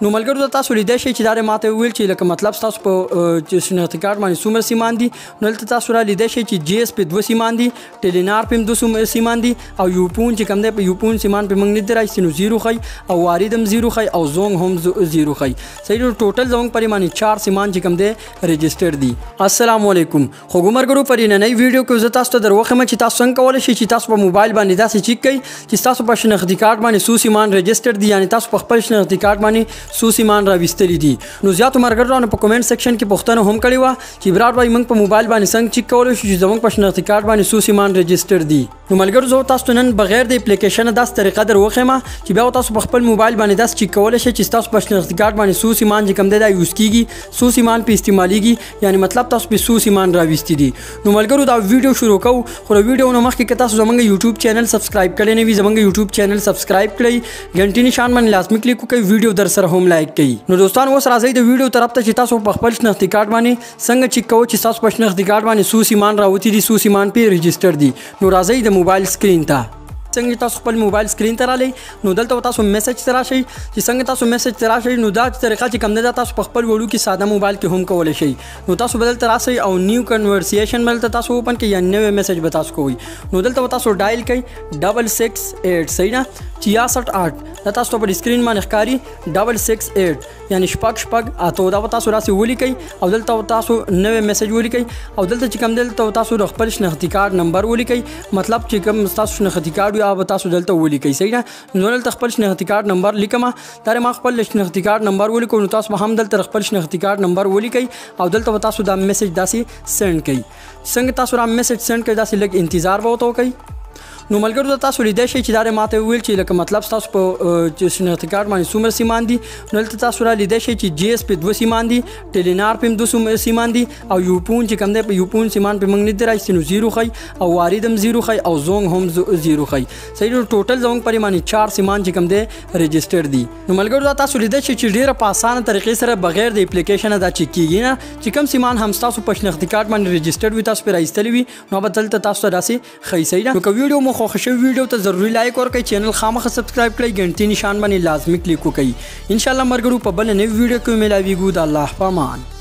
نو ملګرو تاسو لیدای شئ چې دا ماته ویل چې لکه مطلب تاسو په شناختی کارت باندې څومره سیمان دي نو دلته تاسو را لیدای شئ چې جی اس په 2 سیمان دي ټیلینار په 2 سیمان دي او یوپون چې کوم دی په یوپون سیمان په موږ نه درایسي نو 0 خي او واریدم 0 خي او زونګ هم 0 خي صحیح نو ټوټل زونګ پرې 4 سیمان چې کوم دی ريجستر دي. السلام علیکم خو ګمرګرو پر نننۍ ویډیو کې زه تاسو ته دروخم چې تاسو څنګه کولای شئ چې تاسو په موبایل باندې داسې چیک کړئ چې تاسو په شناختی کارت باندې 100 سیمان ريجستر دي یعنی تاسو په خپل شناختی کارت باندې 100 سیمان راوستلي دي. نو زیاتو مرګرانو په کمنټ سیکشن کې پوښتنه هم کړې و چې برات وای موږ په موبایل باندې څنګه چیک کولای شو چې زموږ په شناختی کارت باندې 100 سیمان ريجستر دي. نو ملګرو زه تاسو نن بغیر د اپلیکیشن داس طریقه دروخم چې بیا تاسو په خپل موبایل باندې داس چیک کولای شئ چې تاسو په شناختی کارت باندې 100 سیمان چې کوم دی دا یوز کیږي 100 سیمان په استعماليږي یعنی مطلب تاسو په 100 سیمان راوستي دي. نو ملګرو دا ویډیو شروع کوو خو ویډیو نو مخکې که تاسو زموږ یوټیوب چینل سبسکرایب کړئ نه وي زموږ یوټیوب چینل سبسکرایب کړئ غنټې نشان باندې لازمي کلیک وکړئ ویډیو در سره هم لایک کړئ. نو دوستان اوس راځي د ویډیو طرف ته چې تاسو په خپل شناختی کارت باندې څنګه چیک کوئ چې تاسو په شناختی کارت باندې 100 سیمان راوتی دي 100 سیمان په ريجستر دي. نو راځي د موبایل سکرین ته څنګه تاسو خپل موبایل سکرین ته رالئ نو دلته تاسو میسج ته راشئ چې څنګه تاسو میسج ته راشئ نو دا طریقه چې کوم ده تاسو په خپل وړو کې ساده موبایل کې هم کولای شئ. نو تاسو بدل ته راشئ او نیو کنورسیشن ملته تاسو اوپن کړئ یا نوې میسج به تاسو کوئ نو دلته تاسو ډایل کړئ 668 صحیح نه 668 دا تاسو په سکرین باندې ښکاری 668 یعنی شپږ اته دا تاسو راسي ولیکئ او دلته تاسو نوې میسج ولیکئ او دلته چې کوم دلته تاسو د خپل شناختی کارت نمبر ولیکئ مطلب چې کوم تاسو شناختی کارت او تاسو دلته ولیکئ صحیح نه نو دلته خپل شناختی کارت نمبر لیکم دا ما خپل شناختی کارت نمبر ولیکو نو تاسو هم دلته خپل شناختی کارت نمبر ولیکئ او دلته تاسو دا میسج داسې سند کړئ څنګه تاسو را میسج سند کړئ داسې لږ انتظار وته وکړئ. نو ملګرو تاسو لیدای شئ چې دا ماته ویل چې لکه مطلب تاسو په شناختی کارت باندې څومره سیمان دي نو دلته تاسو را لیدای شئ چې جی اس په 2 سیمان دي ټیلینار په 2 سیمان دي او یوپون چې کوم دی په یوپون سیمان په موږ نه درایسي نو 0 خي او واریدم 0 خي او زونګ هم 0 خي صحیح نو ټوټل زونګ پرې 4 سیمان چې کوم دی ريجستر دي. نو ملګرو تاسو لیدای شئ چې ډیره په اسانه طریقې سره بغیر د اپلیکیشن دا چیک کیږي نه چې کوم سیمان هم تاسو په شناختی کارت باندې ريجستر وي تاسو پر راځتلی وي نو به دلته تاسو راسي خي صحیح نو که ویډیو مو خوښ شوی ویډیو ضروري لایک ورکړئ چینل خامخا سبسکرایب کړئ غنټې نشان باندې لازمي کلیک وکړئ. ان شاء الله مرګرو په بل نوې ویډیو کې ملاويږو د الله په امان.